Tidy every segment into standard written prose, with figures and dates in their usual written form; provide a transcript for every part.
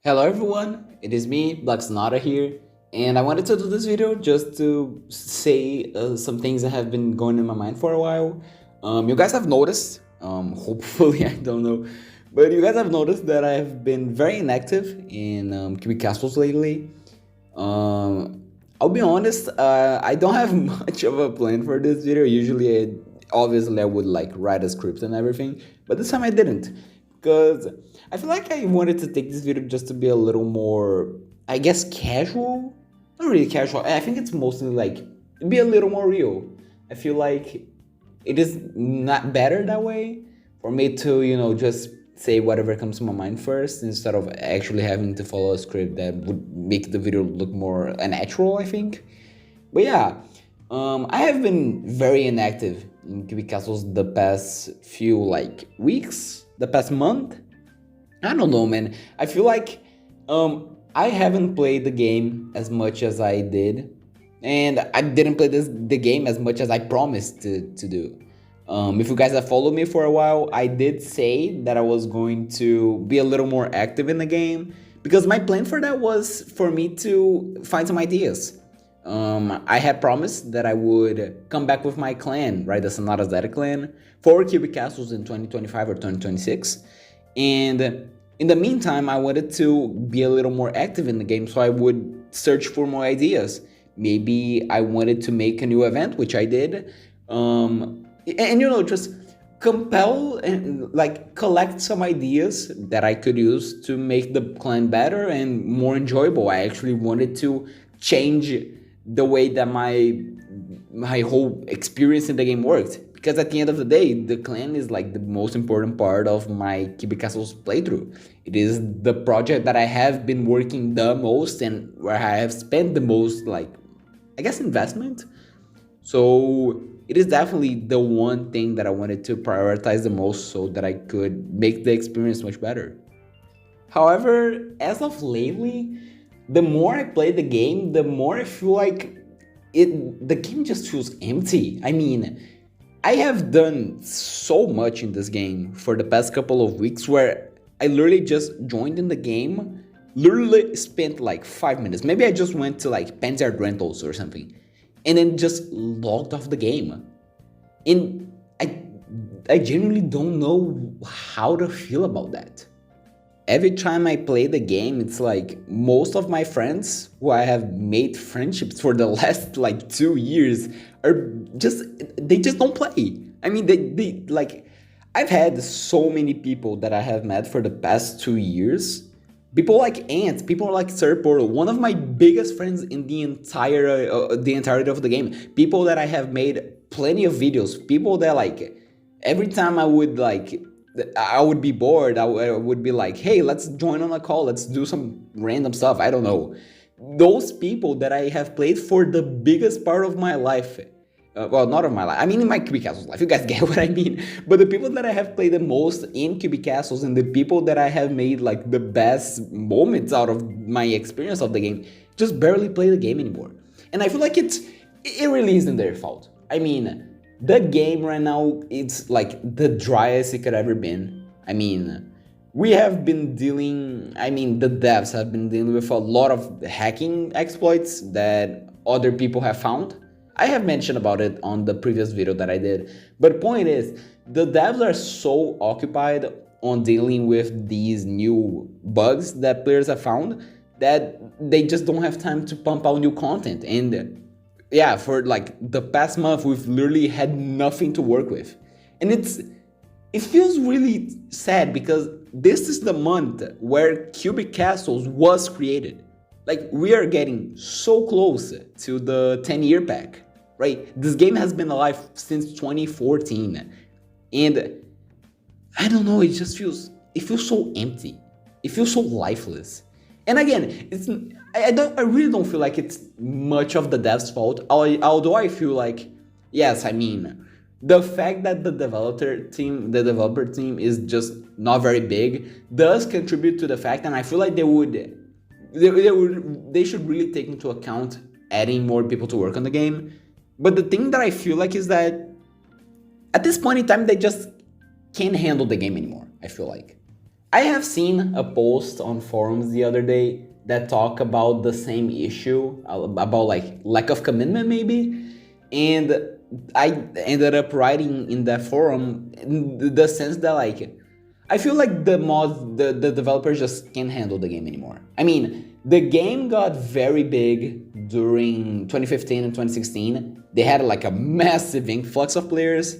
Hello everyone, it is me, Black Sonata here, and I wanted to do this video just to say some things that have been going in my mind for a while. You guys have noticed, hopefully I don't know, but you guys have noticed that I have been very inactive in Cubic Castles lately. I'll be honest, I don't have much of a plan for this video. Usually, obviously, I would like write a script and everything, but this time I didn't because I feel like I wanted to take this video just to be a little more, I guess, casual. Not really casual. I think it's mostly like be a little more real. I feel like it is not better that way for me to, just say whatever comes to my mind first instead of actually having to follow a script that would make the video look more natural, I think. But yeah, I have been very inactive in Cubic Castles the past few weeks, the past month. I don't know, man. I feel like I haven't played the game as much as I did, and I didn't play the game as much as I promised to do. If you guys have followed me for a while, I did say that I was going to be a little more active in the game because my plan for that was for me to find some ideas. I had promised that I would come back with my clan, right, the Sonata Zeta clan, for Cubic Castles in 2025 or 2026. And in the meantime, I wanted to be a little more active in the game, so I would search for more ideas. Maybe I wanted to make a new event, which I did. Just compel and collect some ideas that I could use to make the clan better and more enjoyable. I actually wanted to change the way that my whole experience in the game worked, because at the end of the day, the clan is like the most important part of my Cubic Castles playthrough. It is the project that I have been working the most and where I have spent the most, I guess, investment. So it is definitely the one thing that I wanted to prioritize the most so that I could make the experience much better. However, as of lately, the more I play the game, the more I feel like the game just feels empty. I mean, I have done so much in this game for the past couple of weeks where I literally just joined in the game, literally spent like 5 minutes. Maybe I just went to Panzer Rentals or something, and then just logged off the game. And I genuinely don't know how to feel about that. Every time I play the game, it's like most of my friends who I have made friendships for the last 2 years they just don't play. I mean, I've had so many people that I have met for the past 2 years. People like Ant, people like Sir Portal, one of my biggest friends in the entirety of the game. People that I have made plenty of videos. People that every time I would be bored, I would be like, hey, let's join on a call, let's do some random stuff, I don't know. Those people that I have played for the biggest part of my life, well, not of my life, I mean in my Cubic Castles life, you guys get what I mean, but the people that I have played the most in Cubic Castles and the people that I have made the best moments out of my experience of the game just barely play the game anymore. And I feel like it really isn't their fault. I mean, the game right now, it's the driest it could ever been. I mean, we have been dealing, the devs have been dealing with a lot of hacking exploits that other people have found. I have mentioned about it on the previous video that I did, but the point is, the devs are so occupied on dealing with these new bugs that players have found that they just don't have time to pump out new content. And yeah, for the past month, we've literally had nothing to work with. And it feels really sad because this is the month where Cubic Castles was created. We are getting so close to the 10-year pack, right? This game has been alive since 2014. And I don't know, it feels so empty. It feels so lifeless. And again, I really don't feel like it's much of the dev's fault, although I feel like, yes, I mean, the fact that the developer team is just not very big does contribute to the fact, and I feel like they should really take into account adding more people to work on the game. But the thing that I feel like is that at this point in time, they just can't handle the game anymore, I feel like. I have seen a post on forums the other day that talk about the same issue, about like lack of commitment maybe, and I ended up writing in that forum in the sense that like I feel like the developers just can't handle the game anymore. I mean, the game got very big during 2015 and 2016. They had like a massive influx of players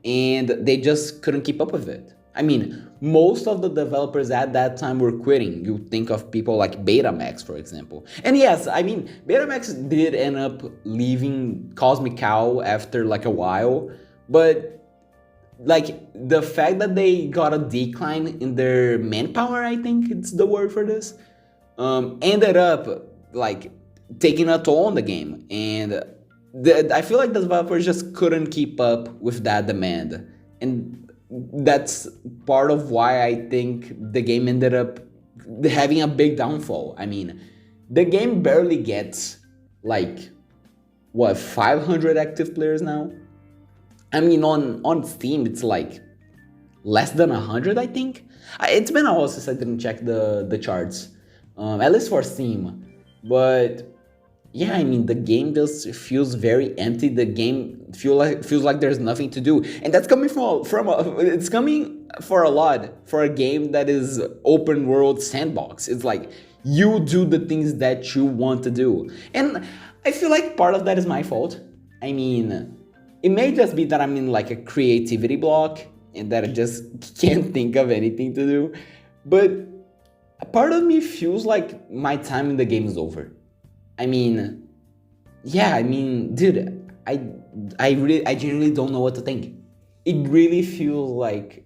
and they just couldn't keep up with it. I mean, most of the developers at that time were quitting. You think of people like Betamax, for example. And yes, I mean, Betamax did end up leaving Cosmic Cow after like a while, but like the fact that they got a decline in their manpower, I think it's the word for this, ended up like taking a toll on the game, and I feel like the developers just couldn't keep up with that demand, and that's part of why I think the game ended up having a big downfall. I mean, the game barely gets like what 500 active players now. I mean, on Steam, it's like less than 100, I think. It's been a while since I didn't check the charts, at least for Steam. But yeah, I mean, the game just feels very empty. The game feels like there's nothing to do, and that's coming it's coming for a lot for a game that is open world sandbox. It's like you do the things that you want to do, and I feel like part of that is my fault. I mean, it may just be that I'm in like a creativity block and that I just can't think of anything to do, but a part of me feels like my time in the game is over. I mean, yeah, I mean, dude, I genuinely don't know what to think. It really feels like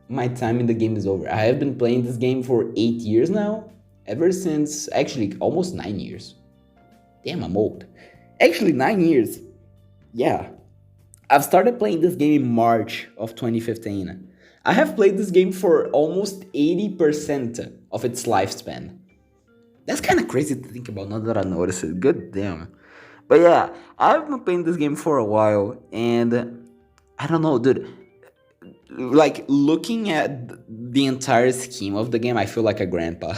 my time in the game is over. I have been playing this game for 8 years now, ever since, actually, almost 9 years. Damn, I'm old. Actually, 9 years. Yeah. I've started playing this game in March of 2015. I have played this game for almost 80% of its lifespan. That's kind of crazy to think about now that I notice it. Good damn. But yeah, I've been playing this game for a while, and I don't know, dude. Like, looking at the entire scheme of the game, I feel like a grandpa.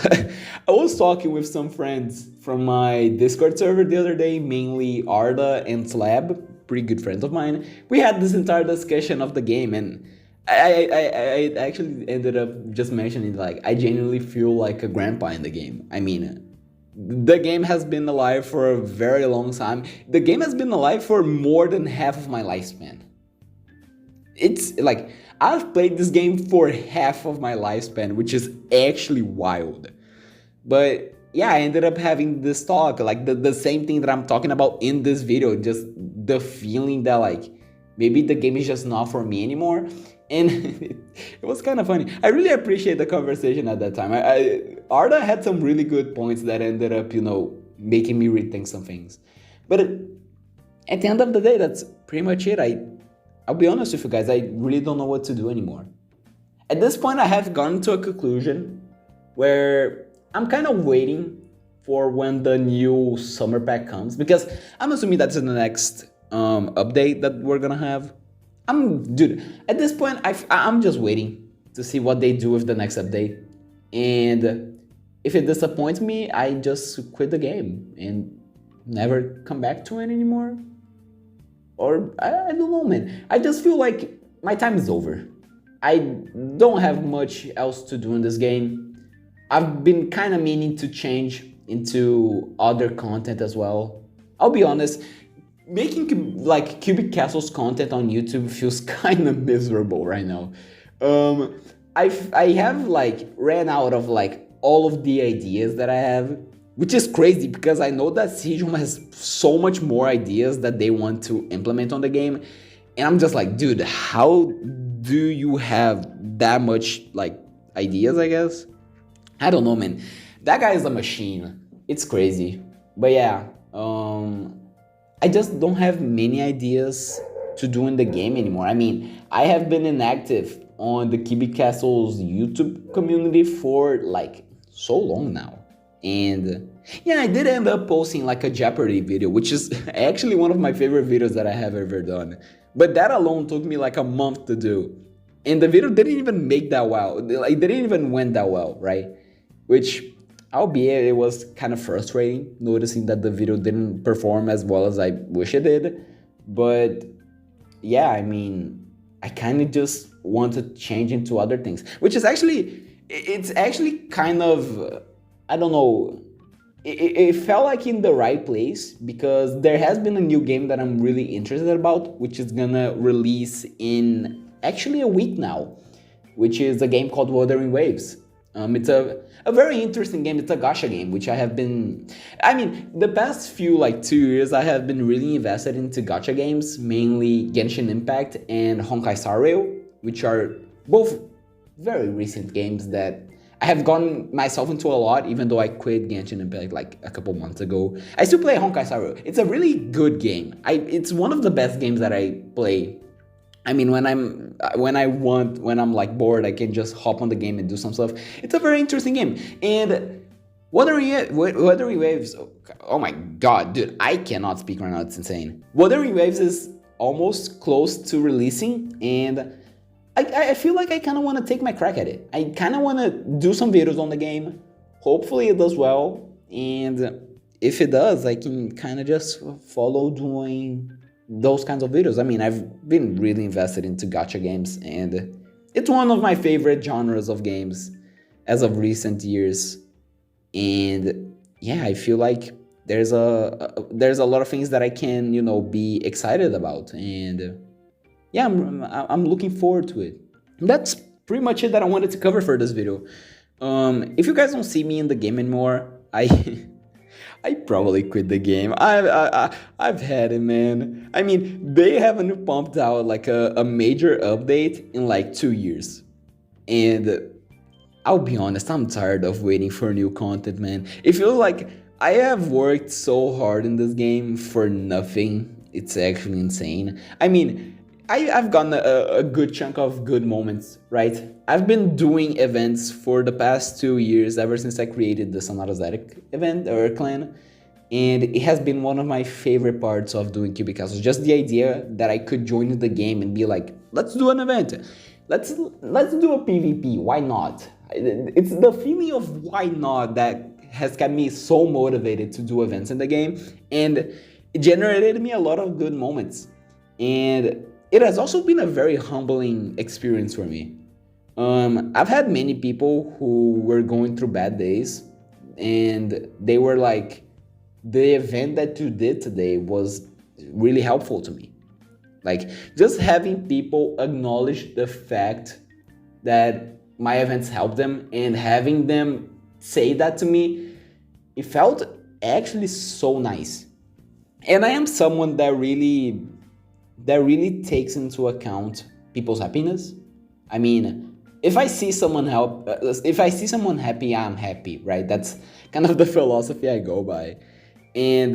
I was talking with some friends from my Discord server the other day, mainly Arda and Slab, pretty good friends of mine. We had this entire discussion of the game, and I actually ended up just mentioning, like, I genuinely feel like a grandpa in the game. I mean, the game has been alive for a very long time. The game has been alive for more than half of my lifespan. It's like, I've played this game for half of my lifespan, which is actually wild. But yeah, I ended up having this talk, like the same thing that I'm talking about in this video, just the feeling that like maybe the game is just not for me anymore. And it was kind of funny. I really appreciate the conversation at that time. Arda had some really good points that ended up, making me rethink some things. But at the end of the day, that's pretty much it. I'll be honest with you guys, I really don't know what to do anymore. At this point, I have gotten to a conclusion where I'm kind of waiting for when the new summer pack comes, because I'm assuming that's in the next update that we're gonna have. Dude, at this point, I'm just waiting to see what they do with the next update. And if it disappoints me, I just quit the game and never come back to it anymore. Or, I don't know, man. I just feel like my time is over. I don't have much else to do in this game. I've been kind of meaning to change into other content as well. I'll be honest, making like Cubic Castles content on YouTube feels kind of miserable right now. I have like ran out of like all of the ideas that I have, which is crazy because I know that Siege Home has so much more ideas that they want to implement on the game. And I'm just like, dude, how do you have that much like ideas, I guess? I don't know, man. That guy is a machine. It's crazy. But yeah, I just don't have many ideas to do in the game anymore. I mean, I have been inactive on the Cubic Castles YouTube community for like so long now. And yeah, I did end up posting like a Jeopardy video, which is actually one of my favorite videos that I have ever done. But that alone took me like a month to do. and the video didn't even make that well. Like, didn't even went that well, right? Which, albeit it was kind of frustrating noticing that the video didn't perform as well as I wish it did. But yeah, I mean, I kind of just want to change into other things, which is actually, it's actually kind of, I don't know, it felt like in the right place because there has been a new game that I'm really interested about, which is gonna release in actually a week now, which is a game called Wuthering Waves. It's a very interesting game. It's a gacha game, which I have been. I mean, the past few like 2 years, I have been really invested into gacha games, mainly Genshin Impact and Honkai Star Rail, which are both very recent games that I have gotten myself into a lot, even though I quit Genshin Impact like a couple months ago. I still play Honkai Star Rail. It's a really good game. It's one of the best games that I play. I mean, when I'm like bored, I can just hop on the game and do some stuff. It's a very interesting game. And Wuthering Waves, oh my god, dude, I cannot speak right now. It's insane. Wuthering Waves is almost close to releasing, and I feel like I kind of want to take my crack at it. I kind of want to do some videos on the game. Hopefully it does well, and if it does, I can kind of just follow doing those kinds of videos. I mean, I've been really invested into gacha games, and it's one of my favorite genres of games as of recent years. And yeah, I feel like there's a lot of things that I can be excited about, and yeah, I'm looking forward to it. That's pretty much it that I wanted to cover for this video. If you guys don't see me in the game anymore, I probably quit the game. I've had it, man. I mean, they haven't pumped out like a major update in like 2 years, and I'll be honest, I'm tired of waiting for new content, man. It feels like I have worked so hard in this game for nothing. It's actually insane. I mean, I've gotten a good chunk of good moments, right? I've been doing events for the past 2 years, ever since I created the Sonata Zetic event or clan. And it has been one of my favorite parts of doing Cubic Castles. Just the idea that I could join the game and be like, let's do an event. Let's do a PvP. Why not? It's the feeling of why not that has kept me so motivated to do events in the game. And it generated me a lot of good moments. And it has also been a very humbling experience for me. I've had many people who were going through bad days, and they were like, the event that you did today was really helpful to me. Like, just having people acknowledge the fact that my events helped them and having them say that to me, it felt actually so nice. And I am someone that really takes into account people's happiness. I mean, if I see someone happy, I'm happy, right? That's kind of the philosophy I go by. And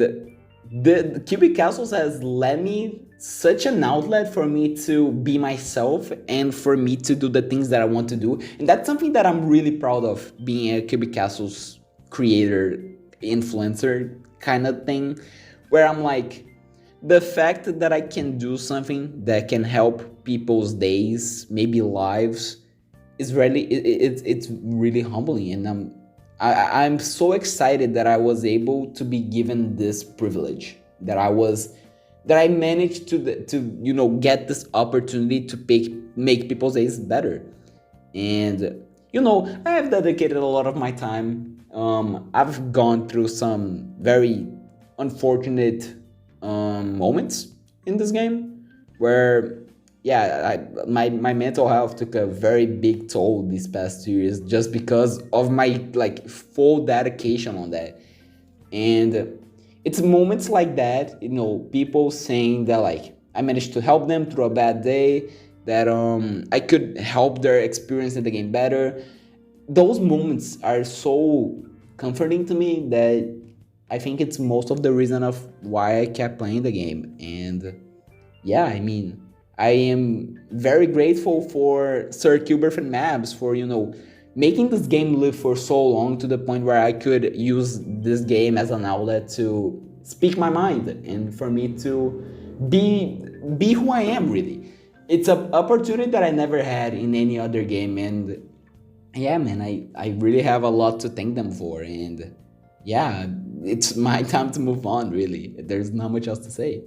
the Cubic Castles has led me such an outlet for me to be myself and for me to do the things that I want to do. And that's something that I'm really proud of, being a Cubic Castles creator, influencer kind of thing, where I'm like, the fact that I can do something that can help people's days, maybe lives, is really it's really humbling, and I'm so excited that I was able to be given this privilege, that I managed to get this opportunity to make people's days better. And I have dedicated a lot of my time. I've gone through some very unfortunate moments in this game where, yeah, my mental health took a very big toll these past 2 years just because of my like full dedication on that. And it's moments like that, people saying that like I managed to help them through a bad day, that I could help their experience in the game better. Those moments are so comforting to me that I think it's most of the reason of why I kept playing the game. And yeah, I mean, I am very grateful for Sir Gilbert and Mabs for, making this game live for so long, to the point where I could use this game as an outlet to speak my mind and for me to be who I am, really. It's an opportunity that I never had in any other game, and yeah, man, I really have a lot to thank them for, and yeah, it's my time to move on. Really, there's not much else to say.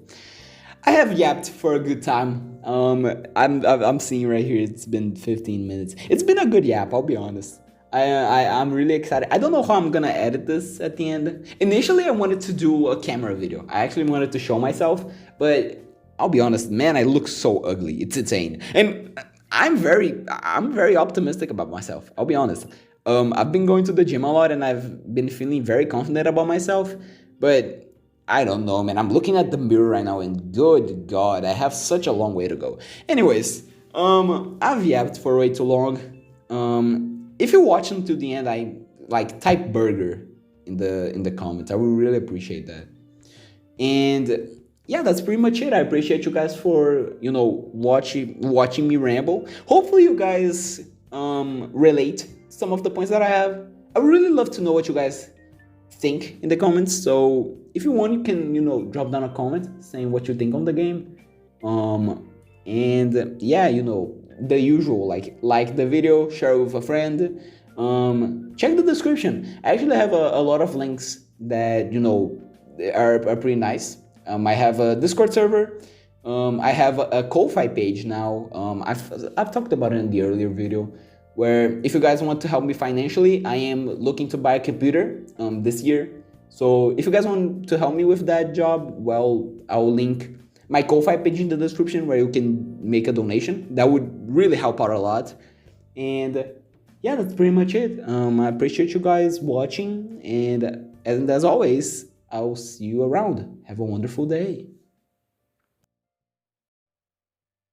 I have yapped for a good time. I'm seeing right here. It's been 15 minutes. It's been a good yap. I'll be honest. I'm really excited. I don't know how I'm gonna edit this at the end. Initially, I wanted to do a camera video. I actually wanted to show myself, but I'll be honest, man, I look so ugly. It's insane, and I'm very optimistic about myself. I'll be honest. I've been going to the gym a lot, and I've been feeling very confident about myself, but I don't know, man. I'm looking at the mirror right now, and good God, I have such a long way to go. Anyways, I've yapped for way too long. If you watch until the end, I like type burger in the comments. I would really appreciate that. And yeah, that's pretty much it. I appreciate you guys for watching me ramble. Hopefully, you guys relate some of the points that I have. I would really love to know what you guys think in the comments. So if you want, you can drop down a comment saying what you think on the game. And yeah, the usual, like the video, share it with a friend. Check the description. I actually have a lot of links that are pretty nice. I have a Discord server. I have a Ko-Fi page now. I've talked about it in the earlier video, where if you guys want to help me financially, I am looking to buy a computer this year. So if you guys want to help me with that job, well, I'll link my Ko-Fi page in the description where you can make a donation. That would really help out a lot. And yeah, that's pretty much it. I appreciate you guys watching, and as always, I'll see you around. Have a wonderful day.